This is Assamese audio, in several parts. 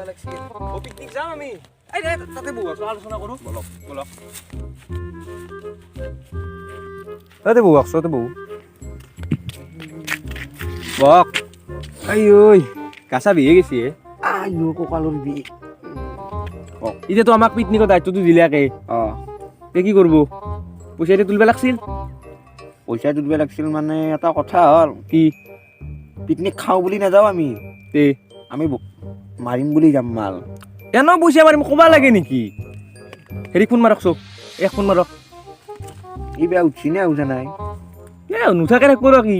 লাগছিল ও পিকনিক যাম আমি এই ৰে তাতে বউ আলোচনা কৰো বলক তাতে বউ বক আই ঐ কাঁচা বিয়ে গেছি আইও কঁকালৰ বিষ এতিয়াতো আমাক পিকনিকৰ দায়িত্বটো দিলাকে তে কি কৰিব পইচা তুলিব লাগছিল পইচা তুলিব লাগছিল মানে এটা কথা হ'ল কি পিকনিক খাওঁ বুলি নাযাওঁ আমি তে আমি মাৰিম বুলি যাম মাল এনে পইচা মাৰিম ক'বা লাগে নেকি হেৰি ফোন মাৰক চব ফোন মাৰক ই বেয়া উঠছি নে উঠা নাই নুঠাকে থাকিব ৰ কি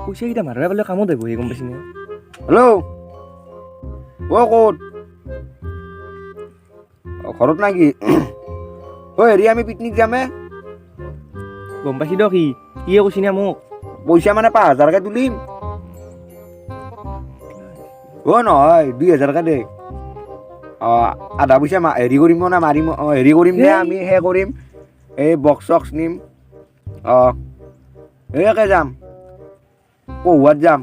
পইচা কেইটা মাৰিব বোলে কামত আহিব গম পাইছি নে হেল্ল' ক'ত ঘৰত নাকি হেৰি আমি পিকনিক যামে গম পাইছি দিয়ক কিয়ে কৈছি না মোক পইচা মানে 5,000কে তুলিম নহয় 2,000কে দে আধা পইচা হেৰি কৰিম না মাৰিম হেৰি কৰিম নে আমি সেই কৰিম এই বক্স চক্স নিম একে যাম কহুৱাত যাম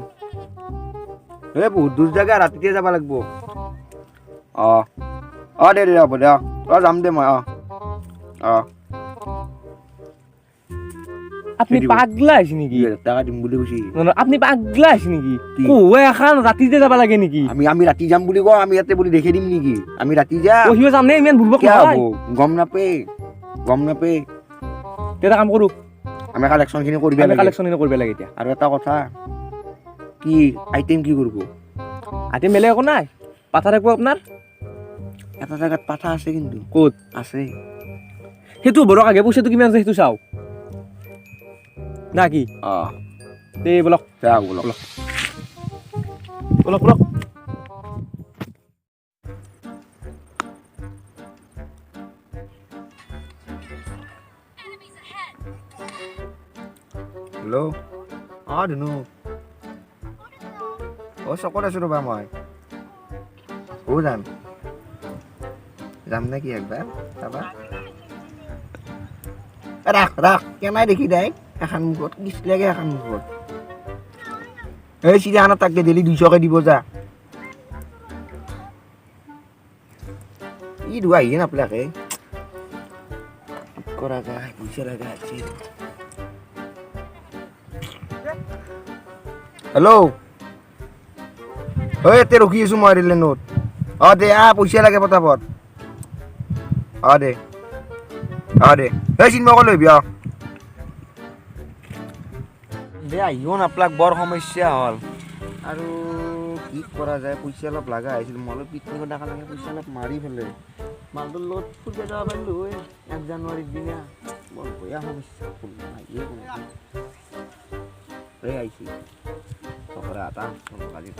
বহুত দূৰ জেগা ৰাতিতে যাব লাগিব দে হ'ব দে যাম দে মই আপনি পাগলা আছে নেকি 2,000 টাকা দিম বুলি কৈছি আপনি পাগলা আছে নেকি কহুৱা এখন ৰাতিতে যাব লাগে নেকি আমি ৰাতি যাম বুলি কওঁ আমি ইয়াতে বুলি দেখি দিম নেকি আমি ৰাতি যাম কহিও যাম নে ইমান বুৰ্বক নহয় গম নাপে এটা কাম কৰো আমি কালেকশ্যনখিনি কৰিব লাগে এতিয়া আৰু এটা কথা কি আইটেম কি কৰিব আইটেম বেলেগ একো নাই পাঠা থাকিব আপোনাৰ এটা জেগাত পাঠা আছে কিন্তু ক'ত আছে সেইটো বৰক আগে পইচাটো কিমান আছে সেইটো চাওঁ না কি দে বলক হেল্ল' ধুনু চকত আছো ৰ'বা মই যাম নে কি একবাৰ চাবা ৰাখ কেমাই দেখি দেই এখন মুখত কিছ লাগে এখন মুখত এই চিৰিয়াখানাত তাকে ডেইলি 200কে দিব যা ই দুৱা আহিয়ে নাপলাকে কৰা যায় পইচা লগা আছে হেল্ল' এতে ৰখি আছো মই ৰেলেনত দে পইচা লাগে পটাপট দে চিন্ময় লৈ আহিবি আহিও নাপলাক বৰ সমস্যা হ'ল আৰু কি কৰা যায় পইচা অলপ লগা আহিছিল মই অলপ পিকনিকত দেখা লাগে পইচা অলপ মাৰি পেলাই মালটোৰ লগত ফুৰিব যাব পাৰিলোঁ 1 জানুৱাৰীৰ দিনা বৰ বেয়া সমস্যা আহিছিল টকা এটা আজি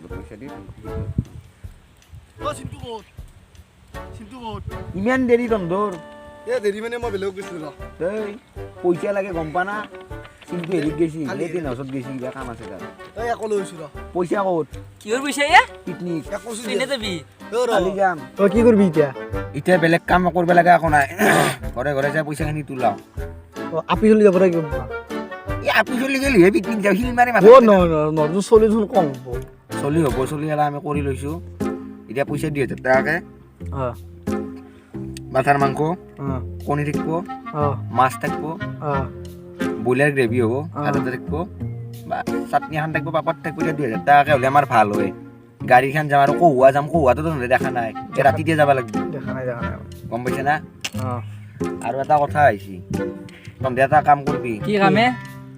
পইচা দি ইমান দেৰি তন্ধৰ দেৰি মানে মই বেলেগ গৈছিলো পইচা লাগে গম পা না কিন্তু হেৰিত গেছি এদিন হাউচত গেছি কিবা কাম আছে তাৰ একো লৈ গৈছো পইচা ক'ত কিহৰ পইচা এয়া পিকনিক চিনে যাবি কালি যাম তই কি কৰিবি এতিয়া বেলেগ কাম কৰিব লগা একো নাই ঘৰে ঘৰে যাই পইচাখিনি তোলাও আপি চলি যাব লাগিব আপি চলি গেলিহে পিকনিক যাওঁ শিল মাৰি নতুন চলি দেখোন কম চলি হ'ব চলি হ'লে আমি কৰি লৈছো এতিয়া পইচা 2,000 টাকাকে বাটাৰ মাংস কণী থাকিব মাছ থাকিব ব্ৰইলাৰ গ্ৰেভি হ'ব আৰু থাকিব বা চাটনি এখন থাকিব পাপৰ থাকিব এতিয়া 2,000 টাকাকে হ'লে আমাৰ ভাল হয় গাড়ীখন যাম আৰু কহুৱা যাম কহুৱাটো দেখা নাই ৰাতিতে যাব লাগিব গম পাইছে না আৰু এটা কথা আহিছে তহঁতে এটা কাম কৰিবি কি কামে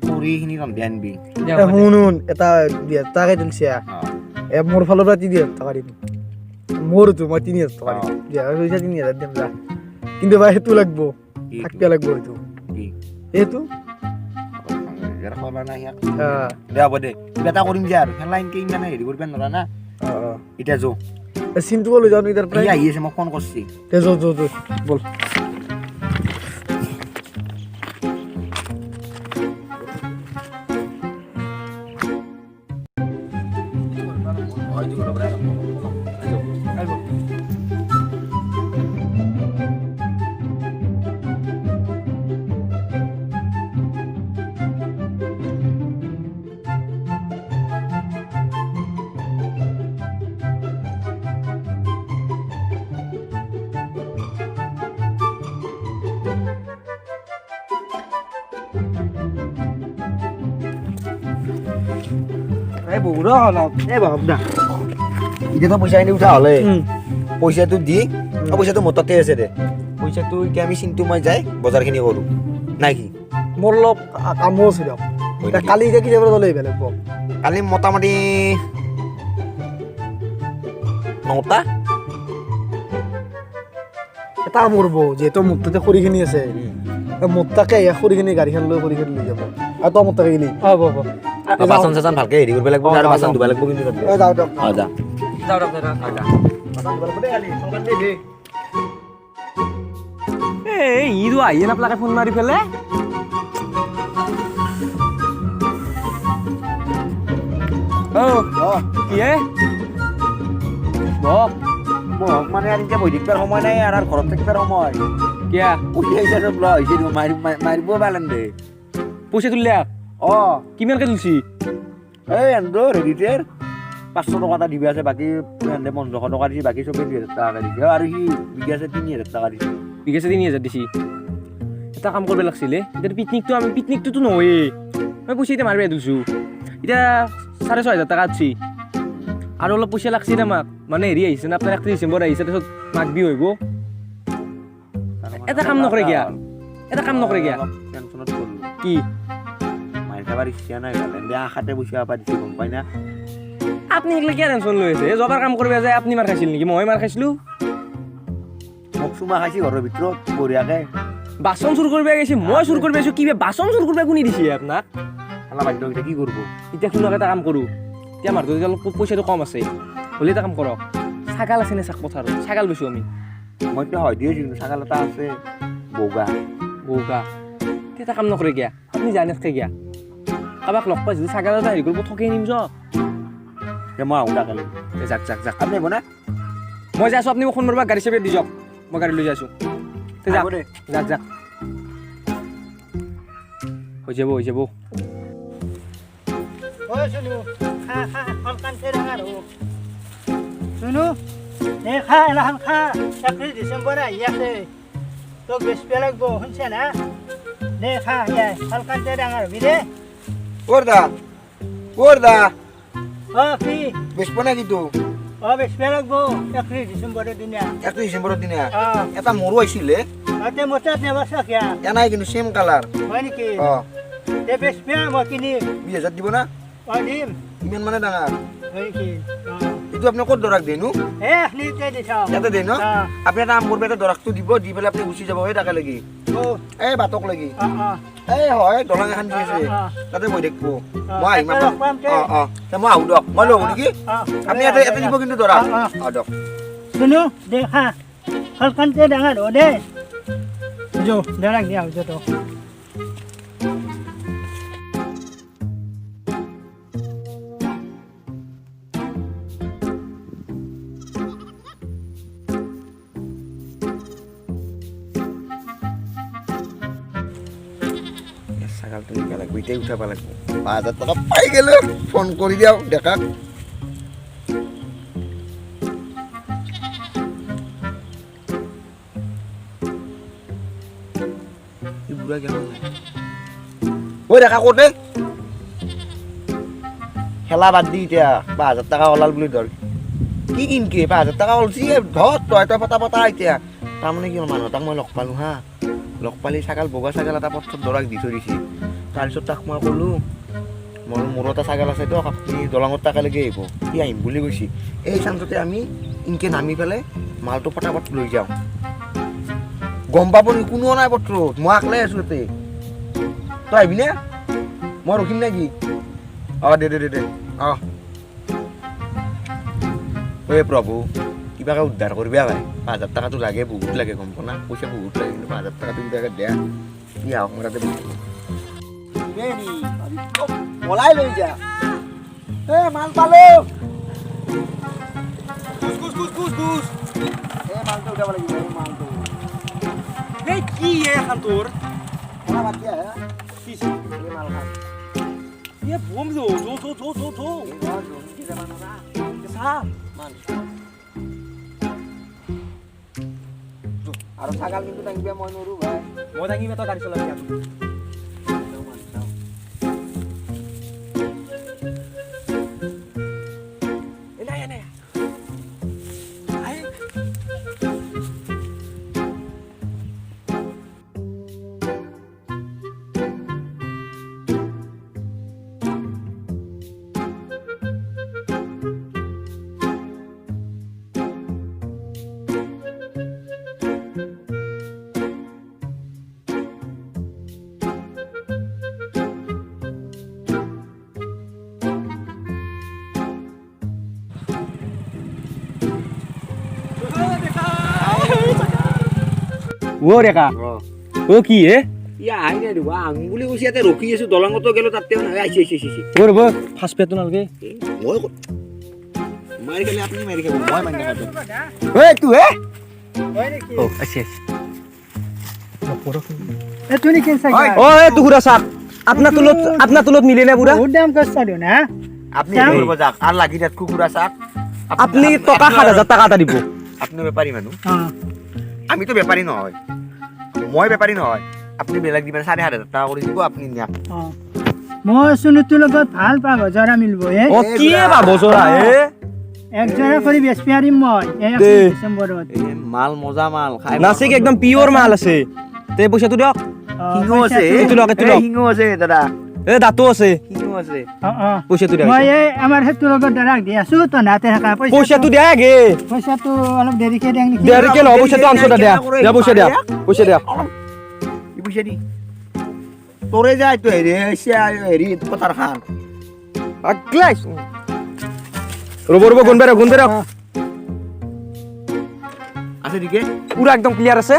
খৰিখিনি তহঁতে আনবি শুন এটা 2,000 টাকা দিলছে মোৰ ফালৰ পৰা 3,000 টাকা দিম মোৰতো মই 3,000 টাকা দিম পইচা 3,000 দিম যা কিন্তু ভাই সেইটো লাগব থাকিব লাগব এইটো দে হ'ব দে কিবা এটা কৰিম যে আৰু খেলা ইনকে ইমান হেৰি কৰিব নোৱাৰা না এতিয়া যো চিনটো লৈ যাওঁ ইধাৰ পৰা আহি আছে মোক ফোন কৰিছি দে যো বল এই বহুত অলপ এই বাপ দা এতিয়াতো পইচাখিনি উঠা হ'লে পইচাটো দি পইচাটো মোৰ তাতে আছে দে পইচাটো এতিয়া আমি চিন্তু মই যাই বজাৰখিনি কৰোঁ নাই কি মোৰ অলপ কামো আছে দিয়ক কালি এতিয়া কেতিয়াবা ল'লে বেলেগ কালি মোটামুটি 9টা এটা মৰব যিহেতু মোৰ তাতে খৰিখিনি আছে মোৰ তাকে খৰিখিনি গাড়ীখন লৈ খৰিখিনি লৈ যাব আৰু তই মোৰ তাকে গেলি হ'ব বাচন চাচন ভালকে হেৰি কৰিব লাগিব আৰু বাচন ধুব লাগিব কিন্তু যাওঁ দিয়ক যা এই ইটো আহিয়ে নাপলাকে ফোন মাৰি পেলাই কি হে বক মোক মানে আৰু এতিয়া বহি থাকিবৰ সময় নাই আৰু ঘৰত থাকিবৰ সময় কিয়া পইচা হিচাপে লোৱা হৈছে মাৰিব পালেন দে পইচা তুলিলে কিমানকে তুলছি এই এন্দো ৰেডিটেৰ 500 টকা এটা দিবি আছে বাকী এন্দে 500 টকা দিছে বাকী চবে 2000 টকা দিছে আৰু সি বিঘা আছে 3000 টকা দিছে বিঘাছে 3000 দিছি এটা কাম কৰিব লাগিছিলে এতিয়া পিকনিকটোতো নহয়ে মই পইচা এতিয়া মাৰিব তুলছো এতিয়া 6500 টকা দিছি আৰু অলপ পইচা লাগছি না মাক মানে হেৰি আহিছে না আপোনাৰ 31 ডিচেম্বৰ আহিছে তাৰপিছত মাঘ বিহু হইব এটা কাম নকৰে গিয়া টেনচনত পড়লো কি মাৰি খাবার ইচ্ছা নাই গ'ল এন্দে আশাতে পইচা পাবা দিছে গম পাই না আপুনি এইগিলা কিয় টেনচন লৈ আছে জবাৰ কাম কৰিব যায় আপুনি মাৰ খাইছিল নেকি মই মাৰ খাইছিলো মোক চুমা খাইছি ঘৰৰ ভিতৰত বঢ়িয়াকে বাচন চুৰ কৰিব গৈছে মই চুৰ কৰিব আহিছো কিবা বাচন চুৰ কৰিব কোনে দিছে আপোনাক খালা বাধ্য এতিয়া কি কৰিব এতিয়া শুনক এটা কাম কৰোঁ এতিয়া মাৰটো অলপ পইচাটো কম আছে হ'লে এটা কাম কৰক ছাগাল আছে নে চাক পথাৰত ছাগাল বেচো আমি মইতো হয় দিয়েছি কিন্তু ছাগাল এটা আছে বগা এটা কাম নকৰে গিয়া আপুনি জানে গিয়া কাৰোবাক লগ পাই যদি ছাগাল এটা হেৰি কৰিব ঠকি নিম যক মই আহোঁ ডাকালে যাক আপুনি আহিব না মই যাই আছো আপুনি মোক ফোন মাৰিব গাড়ী চাবি দি যাওক মই গাড়ী লৈ যাই আছো যাক হৈ যাব শুনো নে খা এলাহান খা 31 ডিচেম্বৰ আহি আছে তোক বেচবা লাগব শুনছে না নে খা হালকানতে ডাঙৰ হবি দে কৰদা কি বেচব না কিন্তু বেচবা লাগব 31 ডিচেম্বৰৰ দিনা 31 ডিচেম্বৰৰ দিনা এটা মোৰো আহিছিলে তাতে মোৰ তাত নেবাচা কিয়া নাই কিন্তু সেম কালাৰ হয় নেকি তে বেচবা মই কিনিম 20000 দিব না দিম ইমান মানে ডাঙৰ হয় নেকি এইটো আপুনি ক'ত দৰাক দেনো তে দি চাওঁ ইয়াতে দে ন আপুনি এটা কাম কৰিব এটা দৰাকটো দিব দি পেলাই আপুনি গুচি যাব সেই টাকা লাগি এই বাটক লাগি এই হয় দলং এখন দি আছে তাতে বহি থাকিব মই আহিম মই আহোঁ দিয়ক মই লৈ আহোঁ নেকি আপুনি ইয়াতে দিব কিন্তু দৰাক দিয়ক শুনো দে খা হালকানতে ডাঙৰ হ'ব দে দৰাক দিয়া হৈছে তো ছাগালটো নিব লাগিব এতিয়াই উঠাব লাগিব 5000 টকা পাই গেলো ফোন কৰি দিওঁ দেখাক দেখা ক'তে খেলা বাদ দি এতিয়া 5000 টকা ওলাল বুলি ধৰ কি কিনকে 5000 টকা ওলছি ধৰ তই পতা এতিয়া তাৰমানে কি মানুহ তাক মই লগ পালোঁ হা লগ পালি ছাগাল বগা ছাগাল এটা পথত দৰাক দি থৈ দিছে তাৰপিছত তাক মই ক'লোঁ মোৰ এটা ছাগাল আছে দিয়ক আপুনি দলঙত টাকালৈকে আহিব সি আহিম বুলি কৈছে এই চান্সতে আমি ইনকে নামি পেলাই মালটো পটাপট লৈ যাওঁ গম পাব নি কোনোও নাই পত্ৰত মই আকলাই আছোঁ ইয়াতে তই আহিবিনে মই ৰখিম নে কি দে প্ৰভু কিবাকে উদ্ধাৰ কৰিবা ভাই 5000 টকাটো লাগে বহুত লাগে গম পোৱা না পইচা বহুত লাগে কিন্তু 5000 টকাটো কিবাকে দিয়া কি আহক মোৰ তাতে পলাই লৈ যা মাল পালো মালটো উঠাব লাগিব মালটো কি এখন তোৰ বাদ দিয়া মাল খাম বম আৰু ছাগাল কিন্তু দাঙিবা মই নৰো ভাই মই দাঙিম এটা গাড়ী চলাই ও ৰেকা ও কি হে ইয়া আহি নাই ৰবা আহোঁ বুলি কৈছে ইয়াতে ৰখি আছো দলঙতো গেলো তাতে আহিছে ও ৰ'ব ফাৰ্ষ্ট পেটো নালগে মই মাৰি খালে আপুনি মাৰি খাব মই মাৰি নাখাব ঐ তু হে হয় নেকি ও আছে এ তুই কি চাই ও এ তু ঘুৰা চাক আপনার তুলত মিলে না পুরা বহুত দাম কষ্ট দিও না আপনি করব যাক আর লাগি রাত কুকুরা চাক আপনি টাকা 7000 টাকা এটা দিব আপনি ব্যাপারী মানুষ হ্যাঁ আমি তো ব্যাপারী নহয় মই ব্যাপারী নহয় আপনি বেলেগ দিবেন 7500 টাকা করে দিব আপনি নিয়া মই শুনো তোৰ লগত ভাল পাব জৰা মিলব হে ও কি পাব জৰা হে এক জৰা কৰি বেছি পাৰিম মই 1 ডিসেম্বৰত মাল মজা মাল খাই নাসিক একদম পিওর মাল আছে তে পয়সাটো দিয়ক হিঙো আছে এইটো লগ হিঙো আছে দাদা এ দাঁতো আছে হিঙো আছে পয়সাটো দিয়ক মই এই আমাৰ হেতু লগত দাৰাক দি আছো তো নাতে থাকা পয়সাটো দিয়া গে পইচাটো অলপ দেৰিকে দিং নেকি দেৰিকে লও পয়সাটো আনছো দিয়া দিয়া পয়সা দিয়া ই পয়সা দি তোরে যায় তো হেৰি পথাৰ খান আগলাইছ ৰব গুণ বেৰা আছে দিকে পুরা একদম ক্লিয়ার আছে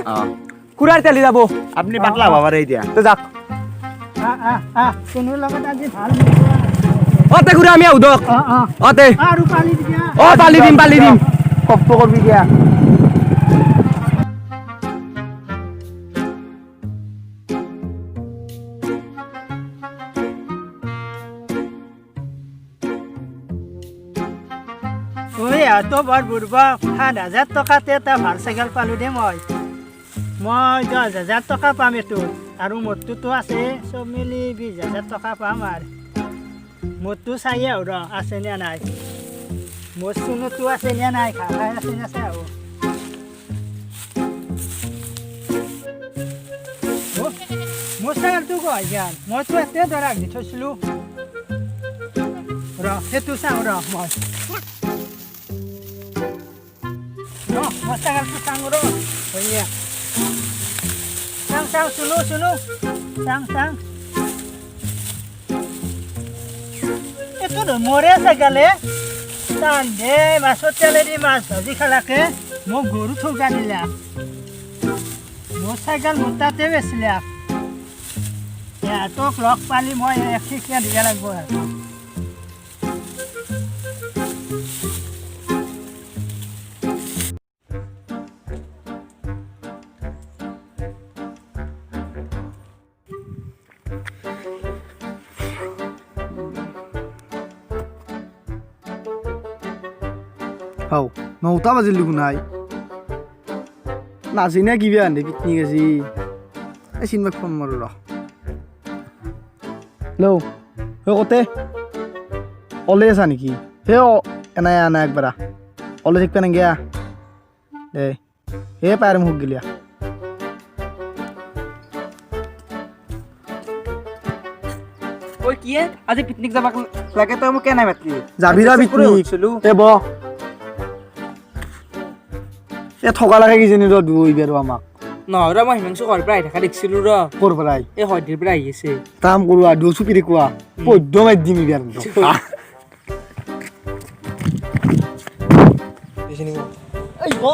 কুরার তেলি যাব আপনি পাতলা বাবারে এতিয়া তো যাক কোনো লগত আজি ভাল অতে ঘুরে আমি আউ দক অতে আৰু পালি দিয়া ও পালি দিম কষ্ট কৰবি দিয়া ঐ এত বৰ বুঢ়বা 7000 টকাতে এটা ভাল চাইকেল পালো দে মই 10000 টকা পাম এইটো আৰু মোৰটোতো আছে চব মিলি 20000 টকা পাম আৰু মোৰটো চাই আহো ৰ আছে নে নাই মোৰ চুনুটো আছে নে নাই খাই আছে নে চাই আহো মোৰ চাইকেলটো গৈ গেল মইতো এতে দৰাক দি থৈছিলোঁ ৰ সেইটো চাওঁ ৰ মই mostagalku sangro oh iya sang sunu sang itu udah more sagale tande masuk teleri mas bhaji khalake mo goru thoganila mo sagal mutate besila ya to clock pali moi ekhikia dia lagbo হাও 9টা বাজিল দেখোন নাই নাচি না কিবা আনদে পিকনিক আজি এই চিনবাক ফোন মাৰো ৰ হেল্ল' হে কতে অলে আছা নেকি হে এনাই আনা একবাৰা অলে থাকিবা নেগিয়া দে হে পাৰ মোক গিলিয়া ওই কি আজি পিকনিক যাবাক লাগে তই মোক কেনে মাতলি যাবি ৰা পিকনিক এ ব এ ঠকা লাগে কিজনী ৰ দুই বেৰো আমাক নহয় ৰ মই হিমাংশু ঘৰৰ পৰা আহি থকা দেখিছিলো ৰ ক'ৰ পৰাই এই হয়দিৰ পৰা আহি আছে কাম কৰোৱা দুচু পিৰি কোৱা পদ্য মাৰি দিম বিয়াৰ এই ব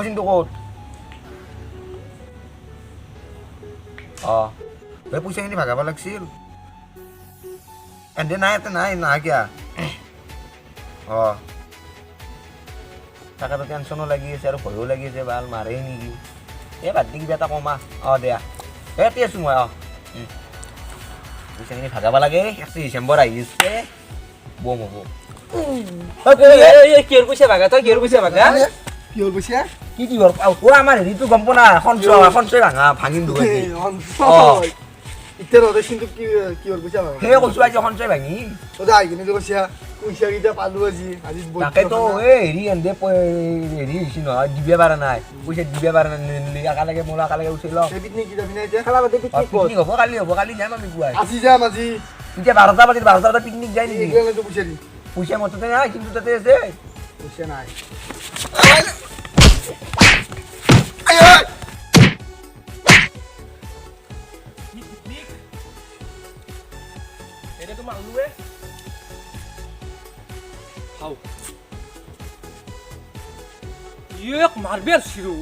কিন্তু ক'ত এই পইচাখিনি ভাগাব লাগিছিল এনে নাই কিয়া তাকে টেনশ্যনো লাগি আছে আৰু ভয়ো লাগি আছে ভাল মাৰে নেকি এই বাদ দি কিবা এটা কমা দিয়া এতি আছোঁ মই পইচাখিনি ভাগাব লাগে 1 ডিচেম্বৰ আহি আছে বম হ'ব কিহৰ পইচা ভাগা তই কিহৰ পইচা ভাগা কি হ'ল পইচা কি আমাৰ হেৰিটো গম পোৱা না সঞ্চয় ভাঙা ভাঙিম দুগৰাকী এতিয়া ৰদে কিন্তু কি হ'ল বুঝা সেই কৈছো আজি সঞ্চয় ভাঙি তো যাই কিনে তো কৈছা পইচা কিটা পালো আজি তাকেতো হেৰি এন্দে হেৰি হৈছে নহয় দিবে পাৰা নাই পইচা দিবে পাৰা নাই একেলগে মোৰ একেলগে উঠি লওঁ পিকনিক কিটা বিনা এতিয়া খেলা পাতি পিকনিক পিকনিক হ'ব কালি যাম আমি পুৱাই আজি যাম আজি এতিয়া 12টা বজাত পিকনিক যায় নেকি এইগুলো তো পইচা দি পইচা মতে নাই কিন্তু তাতে আছে পইচা নাই এটা তো মারলুয়ে হাউ এক মারবে আর শিরু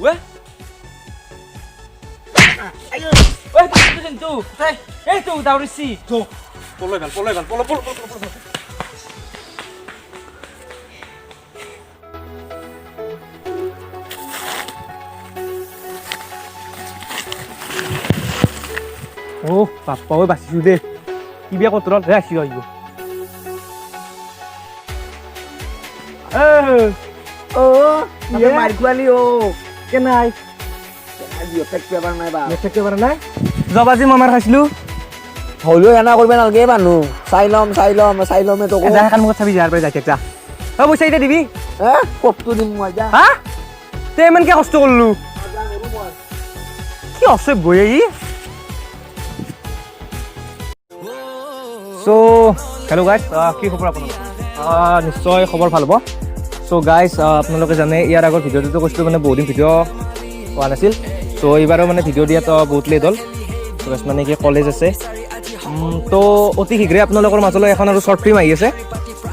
আয়ো ওই তো এই তো দাউরিছি তো পলো ও বাপ্পা ওই বাঁচিছো দে কি বিয়া কত রে আসি আইব ও আপনি মার কুয়ালি ও কে নাই আজি এফেক্ট পেপার নাই বা দেখতে পারে নাই জবাজি মামার খাইছিলো হলেও এনা করবে নালগে মানুহ চাই লমে তো যা কান মুখ চাবি যার পরে যাইতে যা ও পয়সা এটা দিবি হ্যাঁ কপটো দিম মই যা হ্যাঁ তে ইমান কে কষ্ট করলু কি অসভ্য এই সো হেল্ল' গাইজ কি খবৰ আপোনালোকৰ নিশ্চয় খবৰ ভাল হ'ব চ' গাইজ আপোনালোকে জানে ইয়াৰ আগৰ ভিডিঅ'টোতো কৈছিলোঁ মানে বহুত দিন ভিডিঅ' হোৱা নাছিল চ' এইবাৰো মানে ভিডিঅ' দিয়াত বহুত লেট হ'ল চ' গাইজ মানে কি কলেজ আছে তো অতি শীঘ্ৰে আপোনালোকৰ মাজলৈ এখন আৰু শ্বৰ্ট ফিল্ম আহি আছে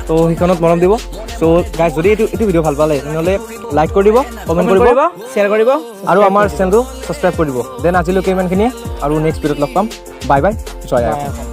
তো সেইখনত মৰম দিব চ' গাইজ যদি এইটো ভিডিঅ' ভাল পালে তেনেহ'লে লাইক কৰি দিব কমেণ্ট কৰিব শ্বেয়াৰ কৰিব আৰু আমাৰ চেনেলটো ছাবস্ক্ৰাইব কৰি দিব দেন আজিলৈকে ইমানখিনিয়ে আৰু নেক্সট ভিডিঅ'ত লগ পাম বাই বাই জয় আই অসম।